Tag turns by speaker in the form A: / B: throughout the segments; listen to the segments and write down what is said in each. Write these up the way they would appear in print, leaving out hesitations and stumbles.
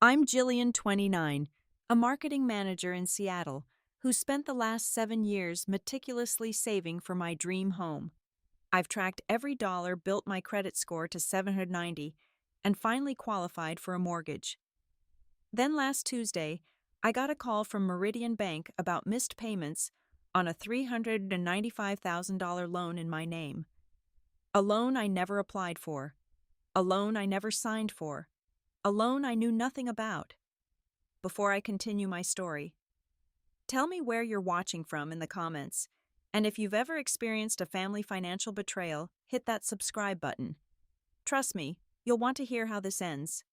A: I'm Jillian, 29, a marketing manager in Seattle who spent the last 7 years meticulously saving for my dream home. I've tracked every dollar, built my credit score to 790, and finally qualified for a mortgage. Then last Tuesday, I got a call from Meridian Bank about missed payments on a $395,000 loan in my name. A loan I never applied for. A loan I never signed for. A loan I knew nothing about. Before I continue my story, tell me where you're watching from in the comments, and if you've ever experienced a family financial betrayal, hit that subscribe button. Trust me, you'll want to hear how this ends.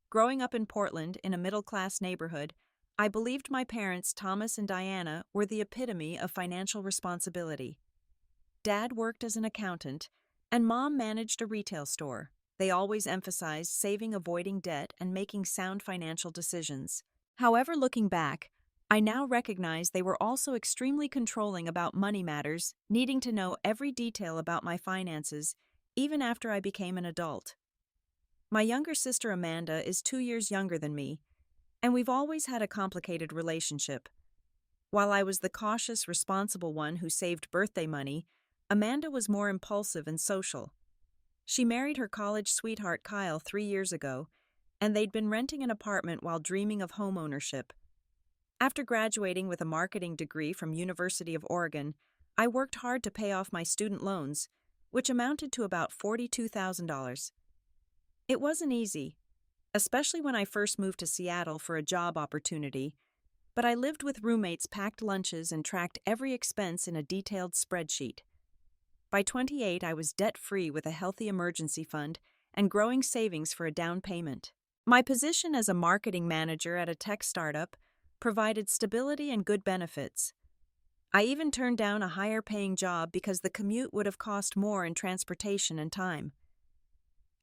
A: Growing up in Portland in a middle-class neighborhood, I believed my parents, Thomas and Diana, were the epitome of financial responsibility. Dad worked as an accountant, and Mom managed a retail store. They always emphasized saving, avoiding debt, and making sound financial decisions. However, looking back, I now recognize they were also extremely controlling about money matters, needing to know every detail about my finances, even after I became an adult. My younger sister Amanda is 2 years younger than me, and we've always had a complicated relationship. While I was the cautious, responsible one who saved birthday money, Amanda was more impulsive and social. She married her college sweetheart Kyle 3 years ago, and they'd been renting an apartment while dreaming of homeownership. After graduating with a marketing degree from University of Oregon, I worked hard to pay off my student loans, which amounted to about $42,000. It wasn't easy, especially when I first moved to Seattle for a job opportunity, but I lived with roommates, packed lunches, and tracked every expense in a detailed spreadsheet. By 28, I was debt-free with a healthy emergency fund and growing savings for a down payment. My position as a marketing manager at a tech startup provided stability and good benefits. I even turned down a higher-paying job because the commute would have cost more in transportation and time.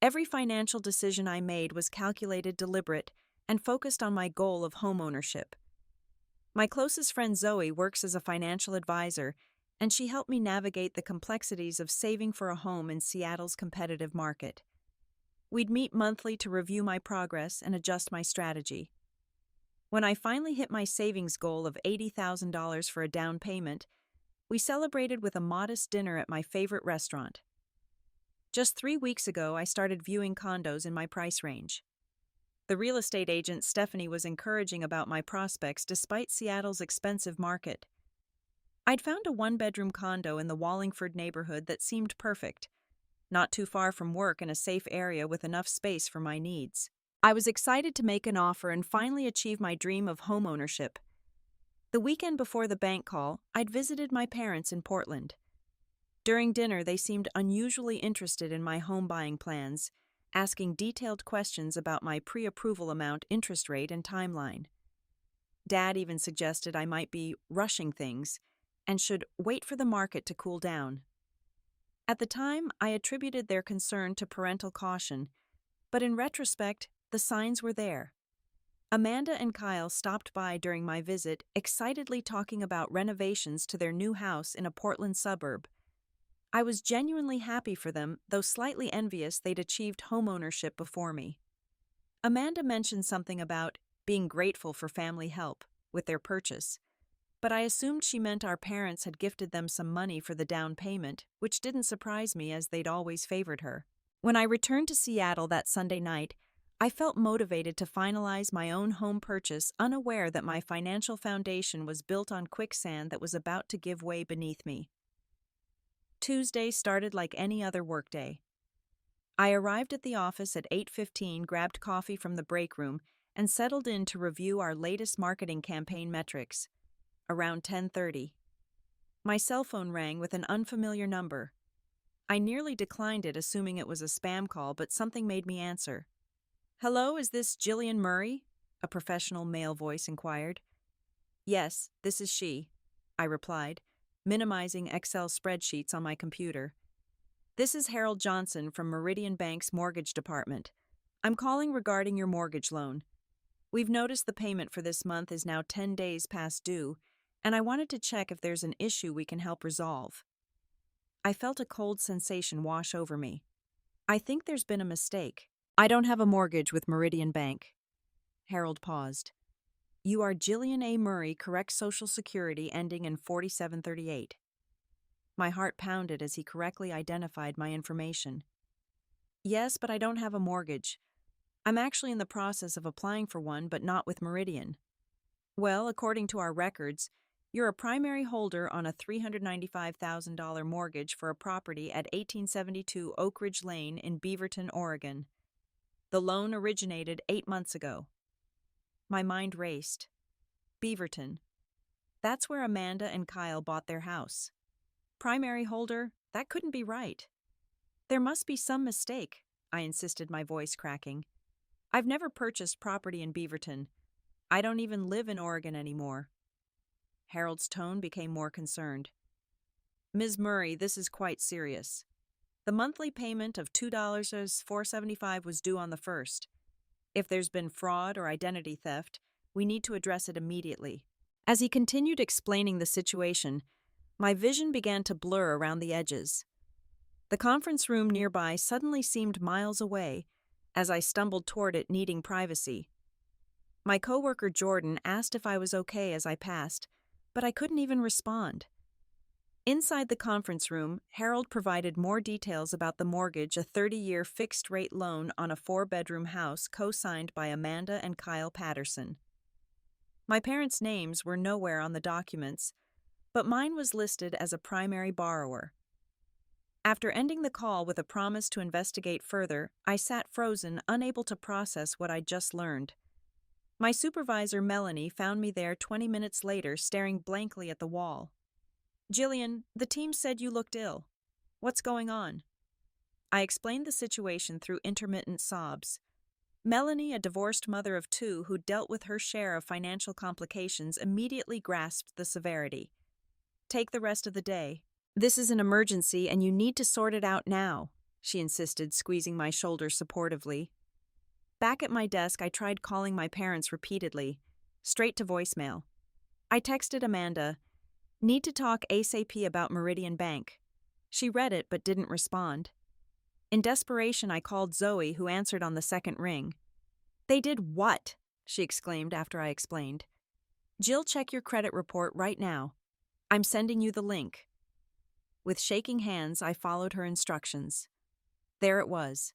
A: Every financial decision I made was calculated, deliberate, and focused on my goal of homeownership. My closest friend Zoe works as a financial advisor, and she helped me navigate the complexities of saving for a home in Seattle's competitive market. We'd meet monthly to review my progress and adjust my strategy. When I finally hit my savings goal of $80,000 for a down payment, we celebrated with a modest dinner at my favorite restaurant. Just 3 weeks ago, I started viewing condos in my price range. The real estate agent Stephanie was encouraging about my prospects despite Seattle's expensive market. I'd found a one-bedroom condo in the Wallingford neighborhood that seemed perfect, not too far from work in a safe area with enough space for my needs. I was excited to make an offer and finally achieve my dream of homeownership. The weekend before the bank call, I'd visited my parents in Portland. During dinner, they seemed unusually interested in my home buying plans, asking detailed questions about my pre-approval amount, interest rate, and timeline. Dad even suggested I might be rushing things and should wait for the market to cool down. At the time, I attributed their concern to parental caution, but in retrospect, the signs were there. Amanda and Kyle stopped by during my visit, excitedly talking about renovations to their new house in a Portland suburb. I was genuinely happy for them, though slightly envious they'd achieved homeownership before me. Amanda mentioned something about being grateful for family help with their purchase, but I assumed she meant our parents had gifted them some money for the down payment, which didn't surprise me as they'd always favored her. When I returned to Seattle that Sunday night, I felt motivated to finalize my own home purchase, unaware that my financial foundation was built on quicksand that was about to give way beneath me. Tuesday started like any other workday. I arrived at the office at 8:15, grabbed coffee from the break room, and settled in to review our latest marketing campaign metrics. Around 10:30. My cell phone rang with an unfamiliar number. I nearly declined it, assuming it was a spam call, but something made me answer. "Hello, is this Jillian Murray?" a professional male voice inquired. "Yes, this is she," I replied, minimizing Excel spreadsheets on my computer. "This is Harold Johnson from Meridian Bank's mortgage department. I'm calling regarding your mortgage loan. We've noticed the payment for this month is now 10 days past due, and I wanted to check if there's an issue we can help resolve." I felt a cold sensation wash over me. I think there's been a mistake. I don't have a mortgage with Meridian Bank. Harold paused. You are Jillian A. Murray, correct Social Security ending in 4738. My heart pounded as he correctly identified my information. Yes, but I don't have a mortgage. I'm actually in the process of applying for one, but not with Meridian. Well, according to our records, you're a primary holder on a $395,000 mortgage for a property at 1872 Oak Ridge Lane in Beaverton, Oregon. The loan originated 8 months ago. My mind raced. Beaverton. That's where Amanda and Kyle bought their house. Primary holder? That couldn't be right. There must be some mistake, I insisted, my voice cracking. I've never purchased property in Beaverton. I don't even live in Oregon anymore. Harold's tone became more concerned. Ms. Murray, this is quite serious. The monthly payment of $2.475 was due on the 1st. If there's been fraud or identity theft, we need to address it immediately. As he continued explaining the situation, my vision began to blur around the edges. The conference room nearby suddenly seemed miles away as I stumbled toward it, needing privacy. My coworker Jordan asked if I was okay as I passed, but I couldn't even respond. Inside the conference room, Harold provided more details about the mortgage, a 30-year fixed-rate loan on a 4-bedroom house co-signed by Amanda and Kyle Patterson. My parents' names were nowhere on the documents, but mine was listed as a primary borrower. After ending the call with a promise to investigate further, I sat frozen, unable to process what I'd just learned. My supervisor, Melanie, found me there 20 minutes later, staring blankly at the wall. Jillian, the team said you looked ill. What's going on? I explained the situation through intermittent sobs. Melanie, a divorced mother of 2 who dealt with her share of financial complications, immediately grasped the severity. Take the rest of the day. This is an emergency and you need to sort it out now, she insisted, squeezing my shoulder supportively. Back at my desk, I tried calling my parents repeatedly, straight to voicemail. I texted Amanda, "Need to talk ASAP about Meridian Bank." She read it but didn't respond. In desperation, I called Zoe, who answered on the second ring. "They did what?" she exclaimed after I explained. "Jill, check your credit report right now. I'm sending you the link." With shaking hands, I followed her instructions. There it was,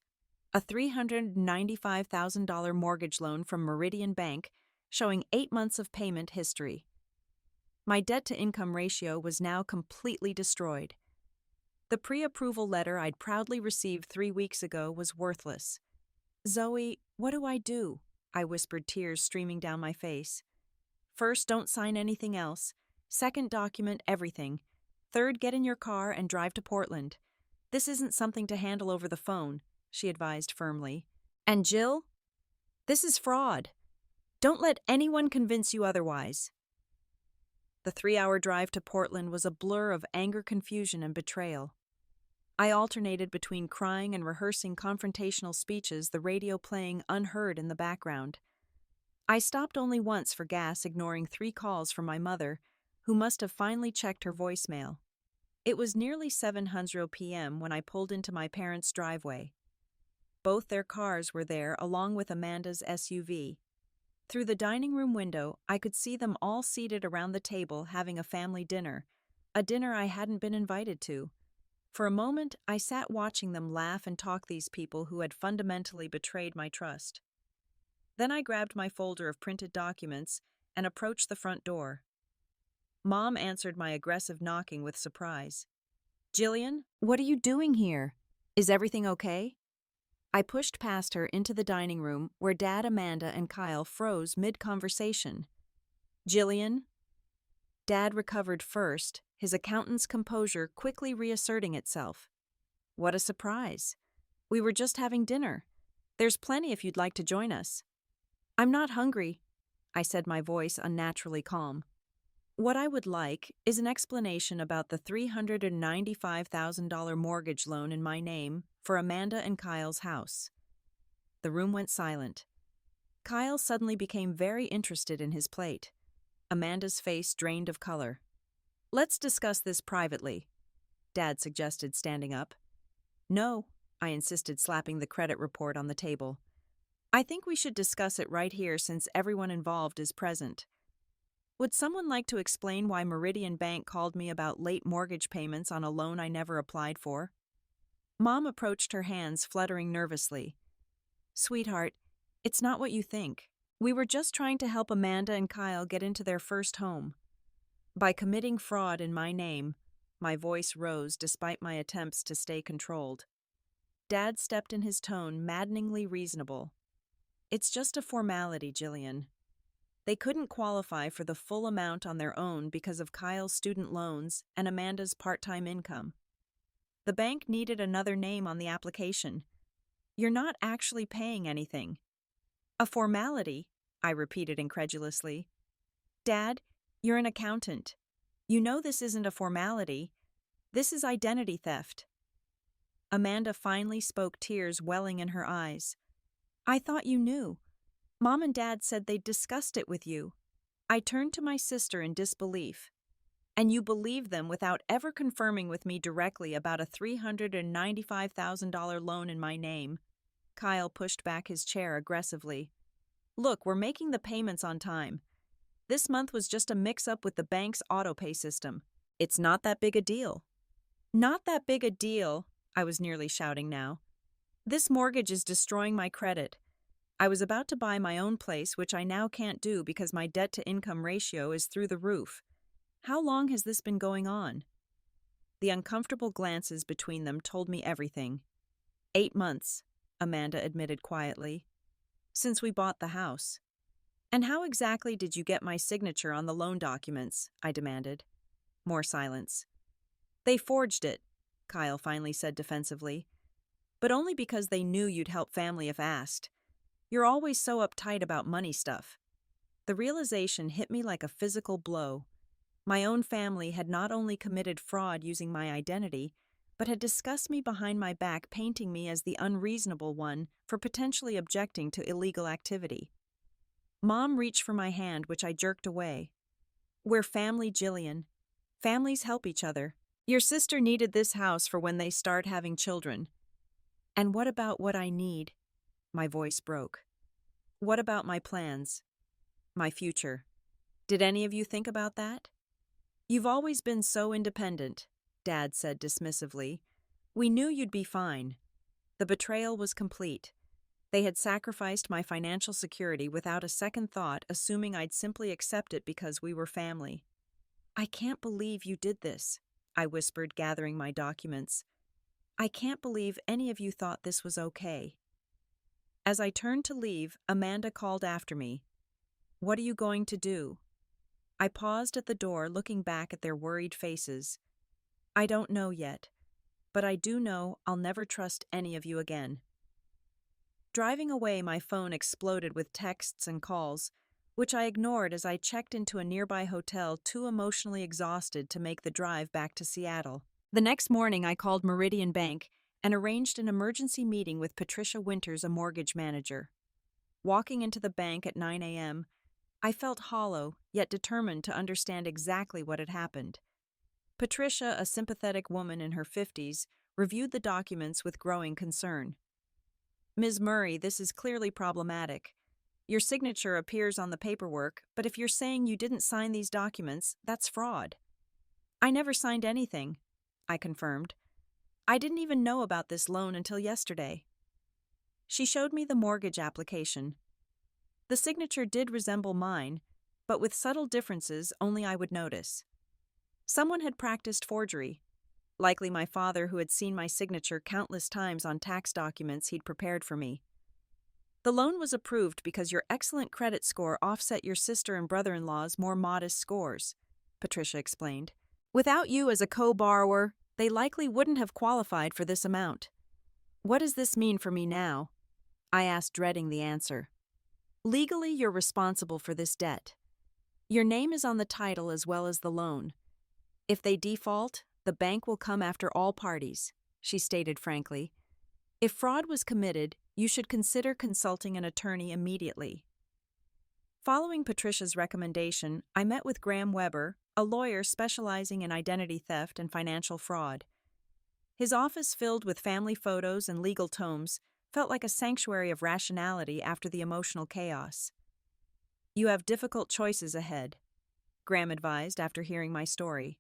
A: a $395,000 mortgage loan from Meridian Bank, showing 8 months of payment history. My debt-to-income ratio was now completely destroyed. The pre-approval letter I'd proudly received 3 weeks ago was worthless. "Zoe, what do I do?" I whispered, tears streaming down my face. "First, don't sign anything else. Second, document everything. Third, get in your car and drive to Portland. This isn't something to handle over the phone," she advised firmly. "And Jill? This is fraud. Don't let anyone convince you otherwise." The 3-hour drive to Portland was a blur of anger, confusion, and betrayal. I alternated between crying and rehearsing confrontational speeches, the radio playing unheard in the background. I stopped only once for gas, ignoring 3 calls from my mother, who must have finally checked her voicemail. It was nearly 7:00 p.m. when I pulled into my parents' driveway. Both their cars were there, along with Amanda's SUV. Through the dining room window, I could see them all seated around the table having a family dinner, a dinner I hadn't been invited to. For a moment, I sat watching them laugh and talk, these people who had fundamentally betrayed my trust. Then I grabbed my folder of printed documents and approached the front door. Mom answered my aggressive knocking with surprise. "Jillian, what are you doing here? Is everything okay?" I pushed past her into the dining room where Dad, Amanda, and Kyle froze mid-conversation. "Jillian?" Dad recovered first, his accountant's composure quickly reasserting itself. "What a surprise. We were just having dinner. There's plenty if you'd like to join us." "I'm not hungry," I said, my voice unnaturally calm. "What I would like is an explanation about the $395,000 mortgage loan in my name for Amanda and Kyle's house." The room went silent. Kyle suddenly became very interested in his plate. Amanda's face drained of color. "Let's discuss this privately," Dad suggested, standing up. "No," I insisted, slapping the credit report on the table. I think we should discuss it right here since everyone involved is present. Would someone like to explain why Meridian Bank called me about late mortgage payments on a loan I never applied for? Mom approached her hands fluttering nervously. Sweetheart, it's not what you think. We were just trying to help Amanda and Kyle get into their first home. By committing fraud in my name, my voice rose despite my attempts to stay controlled. Dad stepped in his tone maddeningly reasonable. It's just a formality, Jillian. They couldn't qualify for the full amount on their own because of Kyle's student loans and Amanda's part-time income. The bank needed another name on the application. You're not actually paying anything. A formality, I repeated incredulously. Dad, you're an accountant. You know this isn't a formality. This is identity theft. Amanda finally spoke, tears welling in her eyes. I thought you knew. Mom and Dad said they'd discussed it with you. I turned to my sister in disbelief. And you believed them without ever confirming with me directly about a $395,000 loan in my name. Kyle pushed back his chair aggressively. Look, we're making the payments on time. This month was just a mix-up with the bank's autopay system. It's not that big a deal. Not that big a deal, I was nearly shouting now. This mortgage is destroying my credit. I was about to buy my own place, which I now can't do because my debt-to-income ratio is through the roof. How long has this been going on? The uncomfortable glances between them told me everything. 8 months, Amanda admitted quietly. Since we bought the house. And how exactly did you get my signature on the loan documents? I demanded. More silence. They forged it, Kyle finally said defensively. But only because they knew you'd help family if asked. You're always so uptight about money stuff. The realization hit me like a physical blow. My own family had not only committed fraud using my identity, but had discussed me behind my back, painting me as the unreasonable one for potentially objecting to illegal activity. Mom reached for my hand, which I jerked away. We're family, Jillian. Families help each other. Your sister needed this house for when they start having children. And what about what I need? My voice broke. What about my plans? My future? Did any of you think about that? You've always been so independent, Dad said dismissively. We knew you'd be fine. The betrayal was complete. They had sacrificed my financial security without a second thought, assuming I'd simply accept it because we were family. I can't believe you did this, I whispered, gathering my documents. I can't believe any of you thought this was okay. As I turned to leave, Amanda called after me. What are you going to do? I paused at the door, looking back at their worried faces. I don't know yet, but I do know I'll never trust any of you again. Driving away, my phone exploded with texts and calls, which I ignored as I checked into a nearby hotel, too emotionally exhausted to make the drive back to Seattle. The next morning, I called Meridian Bank and arranged an emergency meeting with Patricia Winters, a mortgage manager. Walking into the bank at 9 a.m., I felt hollow, yet determined to understand exactly what had happened. Patricia, a sympathetic woman in her 50s, reviewed the documents with growing concern. Ms. Murray, this is clearly problematic. Your signature appears on the paperwork, but if you're saying you didn't sign these documents, that's fraud. I never signed anything, I confirmed. I didn't even know about this loan until yesterday. She showed me the mortgage application. The signature did resemble mine, but with subtle differences only I would notice. Someone had practiced forgery, likely my father, who had seen my signature countless times on tax documents he'd prepared for me. The loan was approved because your excellent credit score offset your sister and brother-in-law's more modest scores, Patricia explained. Without you as a co-borrower, they likely wouldn't have qualified for this amount. What does this mean for me now? I asked, dreading the answer. Legally, you're responsible for this debt. Your name is on the title as well as the loan. If they default, the bank will come after all parties, she stated frankly. If fraud was committed, you should consider consulting an attorney immediately. Following Patricia's recommendation, I met with Graham Weber, a lawyer specializing in identity theft and financial fraud. His office filled with family photos and legal tomes, felt like a sanctuary of rationality after the emotional chaos. You have difficult choices ahead, Graham advised after hearing my story.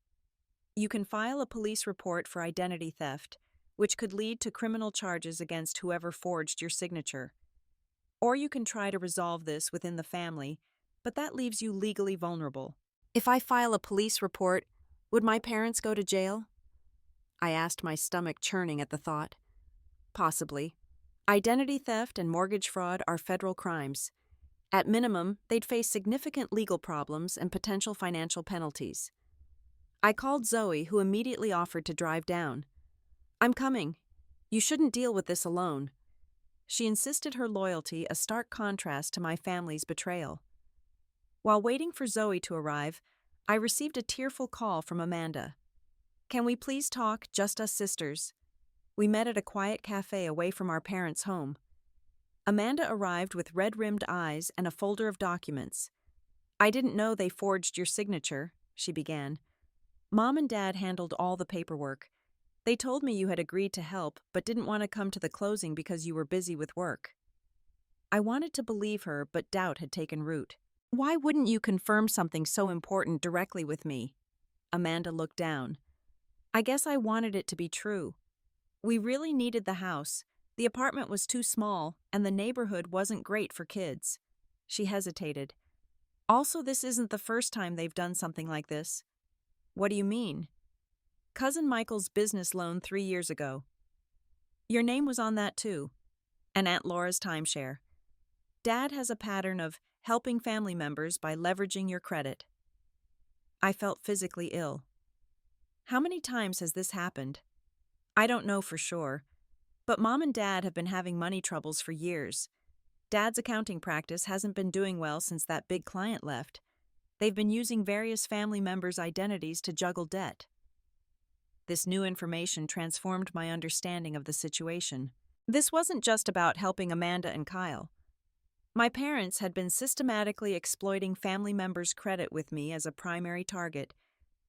A: You can file a police report for identity theft, which could lead to criminal charges against whoever forged your signature. Or you can try to resolve this within the family, but that leaves you legally vulnerable. If I file a police report, would my parents go to jail? I asked, my stomach churning at the thought. Possibly. Identity theft and mortgage fraud are federal crimes. At minimum, they'd face significant legal problems and potential financial penalties. I called Zoe, who immediately offered to drive down. I'm coming. You shouldn't deal with this alone. She insisted, her loyalty a stark contrast to my family's betrayal. While waiting for Zoe to arrive, I received a tearful call from Amanda. Can we please talk, just us sisters? We met at a quiet cafe away from our parents' home. Amanda arrived with red-rimmed eyes and a folder of documents. I didn't know they forged your signature, she began. Mom and Dad handled all the paperwork. They told me you had agreed to help, but didn't want to come to the closing because you were busy with work. I wanted to believe her, but doubt had taken root. Why wouldn't you confirm something so important directly with me? Amanda looked down. I guess I wanted it to be true. We really needed the house. The apartment was too small, and the neighborhood wasn't great for kids. She hesitated. Also, this isn't the first time they've done something like this. What do you mean? Cousin Michael's business loan 3 years ago. Your name was on that too. And Aunt Laura's timeshare. Dad has a pattern of helping family members by leveraging your credit. I felt physically ill. How many times has this happened? I don't know for sure, but Mom and Dad have been having money troubles for years. Dad's accounting practice hasn't been doing well since that big client left. They've been using various family members' identities to juggle debt. This new information transformed my understanding of the situation. This wasn't just about helping Amanda and Kyle. My parents had been systematically exploiting family members' credit with me as a primary target,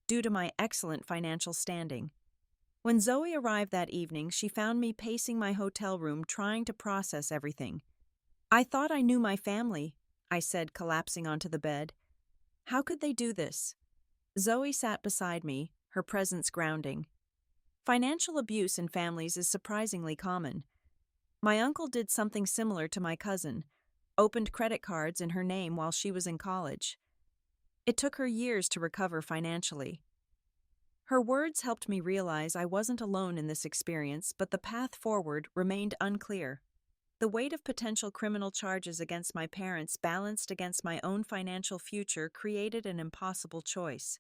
A: due to my excellent financial standing. When Zoe arrived that evening, she found me pacing my hotel room trying to process everything. I thought I knew my family, I said, collapsing onto the bed. How could they do this? Zoe sat beside me, her presence grounding. Financial abuse in families is surprisingly common. My uncle did something similar to my cousin, opened credit cards in her name while she was in college. It took her years to recover financially. Her words helped me realize I wasn't alone in this experience, but the path forward remained unclear. The weight of potential criminal charges against my parents balanced against my own financial future created an impossible choice.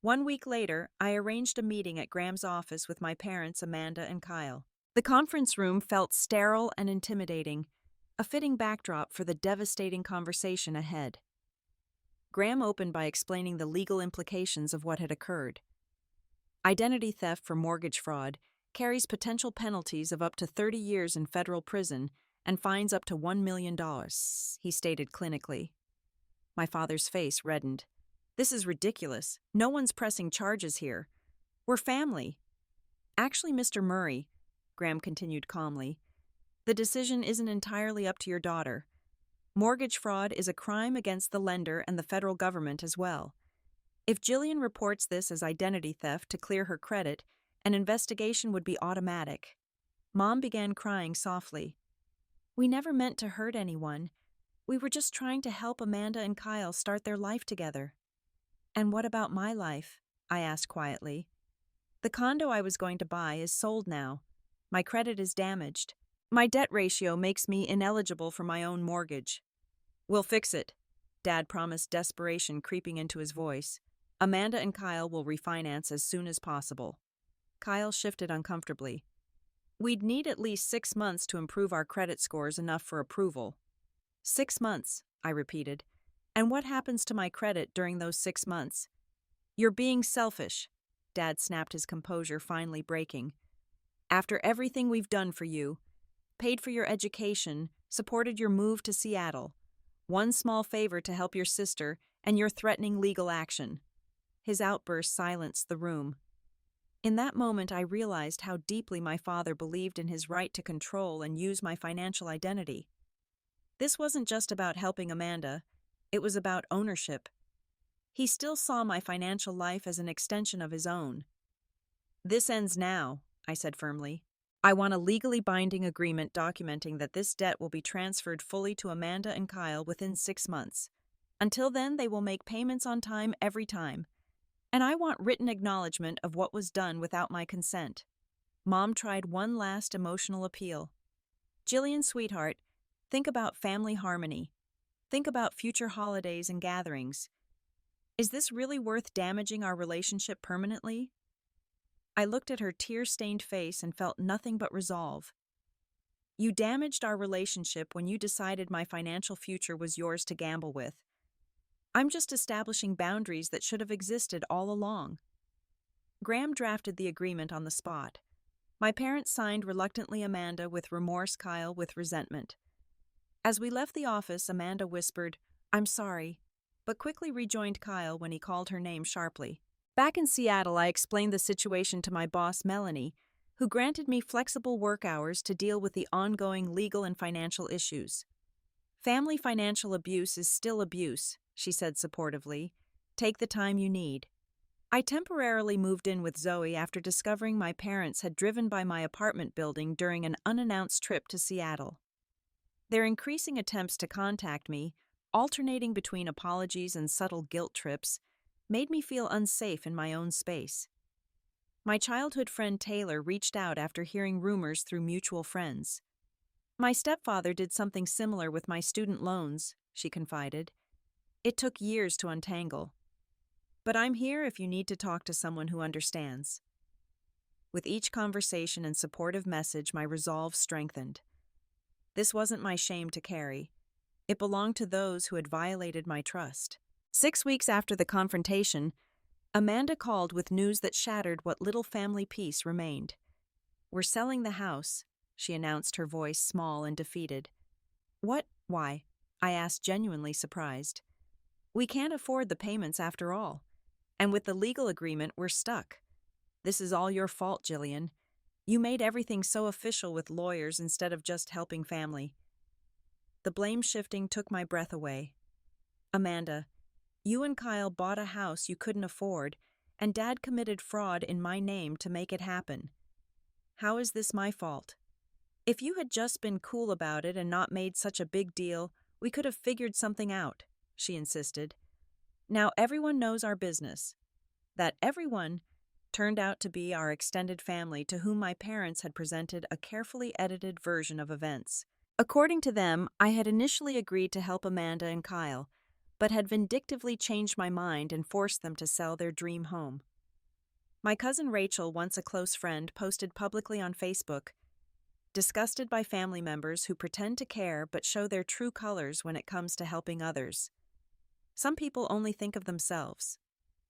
A: 1 week later, I arranged a meeting at Graham's office with my parents, Amanda and Kyle. The conference room felt sterile and intimidating, a fitting backdrop for the devastating conversation ahead. Graham opened by explaining the legal implications of what had occurred. Identity theft for mortgage fraud carries potential penalties of up to 30 years in federal prison and fines up to $1 million, he stated clinically. My father's face reddened. This is ridiculous. No one's pressing charges here. We're family. Actually, Mr. Murray, Graham continued calmly, the decision isn't entirely up to your daughter. Mortgage fraud is a crime against the lender and the federal government as well. If Jillian reports this as identity theft to clear her credit, an investigation would be automatic. Mom began crying softly. We never meant to hurt anyone. We were just trying to help Amanda and Kyle start their life together. And what about my life? I asked quietly. The condo I was going to buy is sold now. My credit is damaged. My debt ratio makes me ineligible for my own mortgage. We'll fix it, Dad promised, desperation creeping into his voice. Amanda and Kyle will refinance as soon as possible. Kyle shifted uncomfortably. We'd need at least 6 months to improve our credit scores enough for approval. 6 months, I repeated. And what happens to my credit during those 6 months? You're being selfish, Dad snapped, his composure finally breaking. After everything we've done for you, paid for your education, supported your move to Seattle, one small favor to help your sister, and you're threatening legal action. His outburst silenced the room. In that moment, I realized how deeply my father believed in his right to control and use my financial identity. This wasn't just about helping Amanda, it was about ownership. He still saw my financial life as an extension of his own. "This ends now," I said firmly. "I want a legally binding agreement documenting that this debt will be transferred fully to Amanda and Kyle within 6 months. Until then, they will make payments on time every time. And I want written acknowledgement of what was done without my consent." Mom tried one last emotional appeal. "Jillian, sweetheart, think about family harmony. Think about future holidays and gatherings. Is this really worth damaging our relationship permanently?" I looked at her tear-stained face and felt nothing but resolve. "You damaged our relationship when you decided my financial future was yours to gamble with. I'm just establishing boundaries that should have existed all along." Graham drafted the agreement on the spot. My parents signed reluctantly, Amanda with remorse, Kyle with resentment. As we left the office, Amanda whispered, "I'm sorry," but quickly rejoined Kyle when he called her name sharply. Back in Seattle, I explained the situation to my boss, Melanie, who granted me flexible work hours to deal with the ongoing legal and financial issues. "Family financial abuse is still abuse," she said supportively. "Take the time you need." I temporarily moved in with Zoe after discovering my parents had driven by my apartment building during an unannounced trip to Seattle. Their increasing attempts to contact me, alternating between apologies and subtle guilt trips, made me feel unsafe in my own space. My childhood friend Taylor reached out after hearing rumors through mutual friends. "My stepfather did something similar with my student loans," she confided. "It took years to untangle. But I'm here if you need to talk to someone who understands." With each conversation and supportive message, my resolve strengthened. This wasn't my shame to carry. It belonged to those who had violated my trust. 6 weeks after the confrontation, Amanda called with news that shattered what little family peace remained. "We're selling the house," she announced, her voice small and defeated. "What? Why?" I asked, genuinely surprised. "We can't afford the payments after all. And with the legal agreement, we're stuck. This is all your fault, Jillian. You made everything so official with lawyers instead of just helping family." The blame shifting took my breath away. "Amanda, you and Kyle bought a house you couldn't afford, and Dad committed fraud in my name to make it happen. How is this my fault? If you had just been cool about it and not made such a big deal, we could have figured something out," she insisted. Now everyone knows our business. That everyone turned out to be our extended family, to whom my parents had presented a carefully edited version of events. According to them, I had initially agreed to help Amanda and Kyle, but had vindictively changed my mind and forced them to sell their dream home. My cousin Rachel, once a close friend, posted publicly on Facebook, "Disgusted by family members who pretend to care but show their true colors when it comes to helping others. Some people only think of themselves."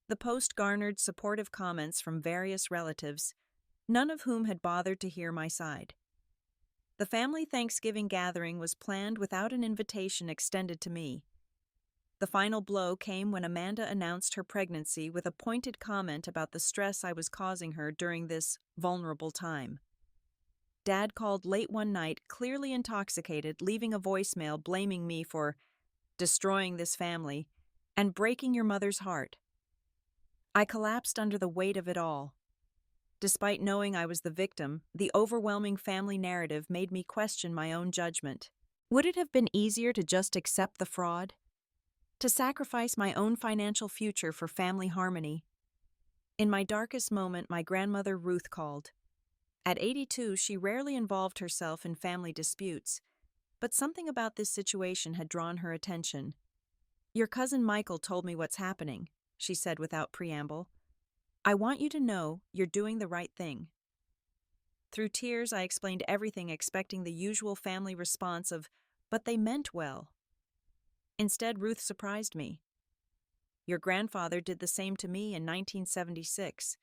A: The post garnered supportive comments from various relatives, none of whom had bothered to hear my side. The family Thanksgiving gathering was planned without an invitation extended to me. The final blow came when Amanda announced her pregnancy with a pointed comment about the stress I was causing her during this vulnerable time. Dad called late one night, clearly intoxicated, leaving a voicemail blaming me for destroying this family and breaking your mother's heart. I collapsed under the weight of it all. Despite knowing I was the victim, the overwhelming family narrative made me question my own judgment. Would it have been easier to just accept the fraud? To sacrifice my own financial future for family harmony? In my darkest moment, my grandmother Ruth called. At 82, she rarely involved herself in family disputes, but something about this situation had drawn her attention. "Your cousin Michael told me what's happening," she said without preamble. "I want you to know you're doing the right thing." Through tears, I explained everything, expecting the usual family response of, "But they meant well." Instead, Ruth surprised me. "Your grandfather did the same to me in 1976,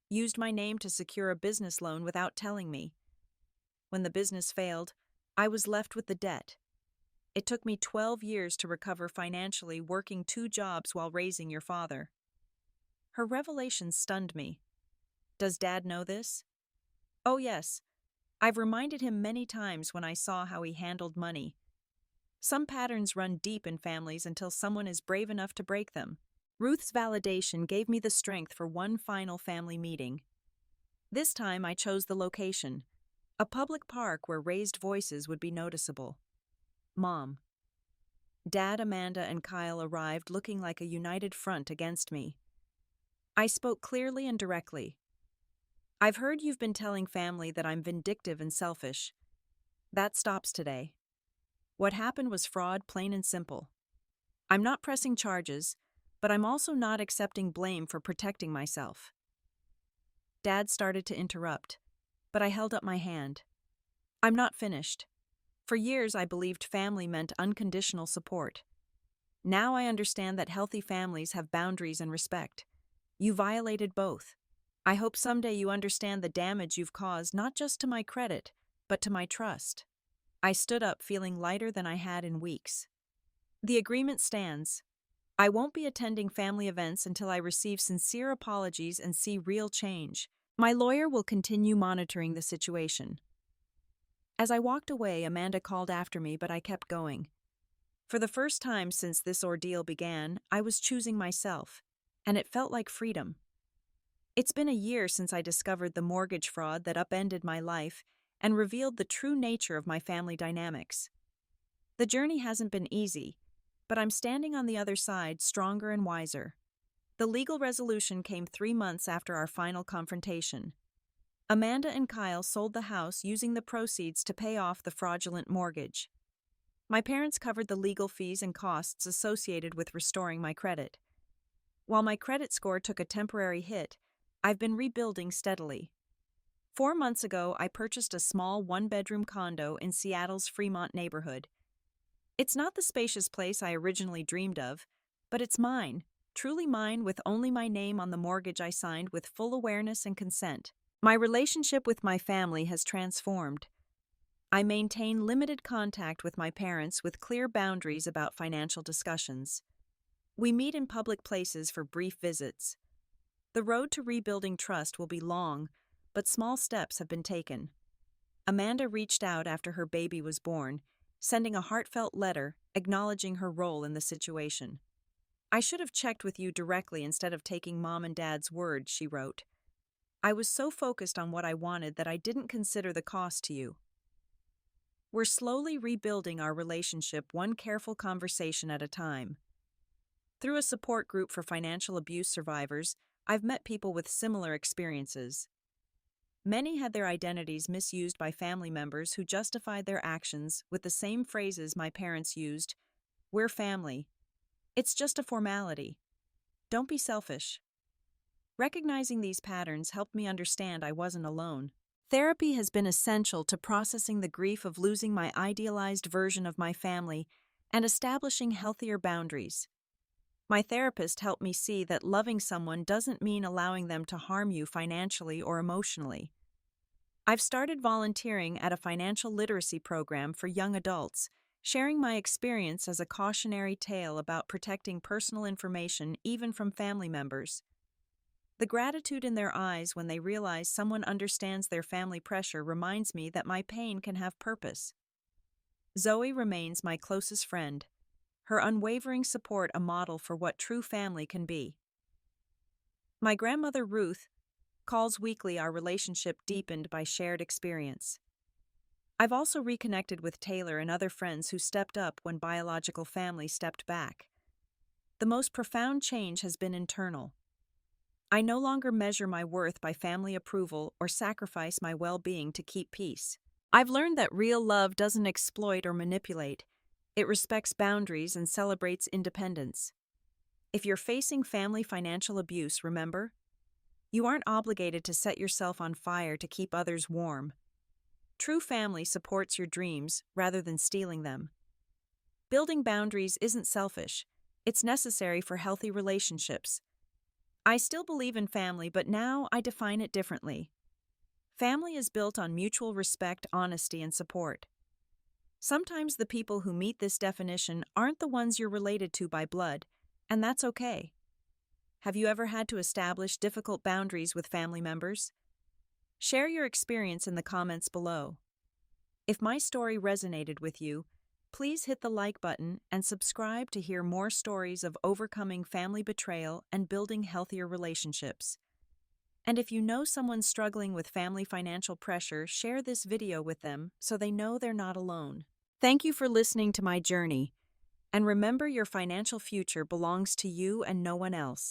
A: used my name to secure a business loan without telling me. When the business failed, I was left with the debt. It took me 12 years to recover financially, working 2 jobs while raising your father." Her revelation stunned me. Does Dad know this? Oh, yes. I've reminded him many times when I saw how he handled money. Some patterns run deep in families until someone is brave enough to break them. Ruth's validation gave me the strength for one final family meeting. This time I chose the location, a public park where raised voices would be noticeable. Mom. Dad, Amanda, and Kyle arrived looking like a united front against me. I spoke clearly and directly. I've heard you've been telling family that I'm vindictive and selfish. That stops today. What happened was fraud, plain and simple. I'm not pressing charges, but I'm also not accepting blame for protecting myself. Dad started to interrupt, but I held up my hand. I'm not finished. For years, I believed family meant unconditional support. Now I understand that healthy families have boundaries and respect. You violated both. I hope someday you understand the damage you've caused not just to my credit, but to my trust. I stood up feeling lighter than I had in weeks. The agreement stands. I won't be attending family events until I receive sincere apologies and see real change. My lawyer will continue monitoring the situation. As I walked away, Amanda called after me, but I kept going. For the first time since this ordeal began, I was choosing myself, and it felt like freedom. It's been a year since I discovered the mortgage fraud that upended my life and revealed the true nature of my family dynamics. The journey hasn't been easy, but I'm standing on the other side, stronger and wiser. The legal resolution came 3 months after our final confrontation. Amanda and Kyle sold the house using the proceeds to pay off the fraudulent mortgage. My parents covered the legal fees and costs associated with restoring my credit. While my credit score took a temporary hit, I've been rebuilding steadily. 4 months ago, I purchased a small one-bedroom condo in Seattle's Fremont neighborhood. It's not the spacious place I originally dreamed of, but it's mine, truly mine, with only my name on the mortgage I signed with full awareness and consent. My relationship with my family has transformed. I maintain limited contact with my parents with clear boundaries about financial discussions. We meet in public places for brief visits. The road to rebuilding trust will be long, but small steps have been taken. Amanda reached out after her baby was born, sending a heartfelt letter acknowledging her role in the situation. I should have checked with you directly instead of taking Mom and Dad's word, she wrote. I was so focused on what I wanted that I didn't consider the cost to you. We're slowly rebuilding our relationship, one careful conversation at a time. Through a support group for financial abuse survivors, I've met people with similar experiences. Many had their identities misused by family members who justified their actions with the same phrases my parents used. We're family. It's just a formality. Don't be selfish. Recognizing these patterns helped me understand I wasn't alone. Therapy has been essential to processing the grief of losing my idealized version of my family and establishing healthier boundaries. My therapist helped me see that loving someone doesn't mean allowing them to harm you financially or emotionally. I've started volunteering at a financial literacy program for young adults, sharing my experience as a cautionary tale about protecting personal information even from family members. The gratitude in their eyes when they realize someone understands their family pressure reminds me that my pain can have purpose. Zoe remains my closest friend, her unwavering support a model for what true family can be. My grandmother Ruth calls weekly, our relationship deepened by shared experience. I've also reconnected with Taylor and other friends who stepped up when biological family stepped back. The most profound change has been internal. I no longer measure my worth by family approval or sacrifice my well-being to keep peace. I've learned that real love doesn't exploit or manipulate. It respects boundaries and celebrates independence. If you're facing family financial abuse, remember, you aren't obligated to set yourself on fire to keep others warm. True family supports your dreams rather than stealing them. Building boundaries isn't selfish. It's necessary for healthy relationships. I still believe in family, but now I define it differently. Family is built on mutual respect, honesty, and support. Sometimes the people who meet this definition aren't the ones you're related to by blood, and that's okay. Have you ever had to establish difficult boundaries with family members? Share your experience in the comments below. If my story resonated with you, please hit the like button and subscribe to hear more stories of overcoming family betrayal and building healthier relationships. And if you know someone struggling with family financial pressure, share this video with them so they know they're not alone. Thank you for listening to my journey, and remember your financial future belongs to you and no one else.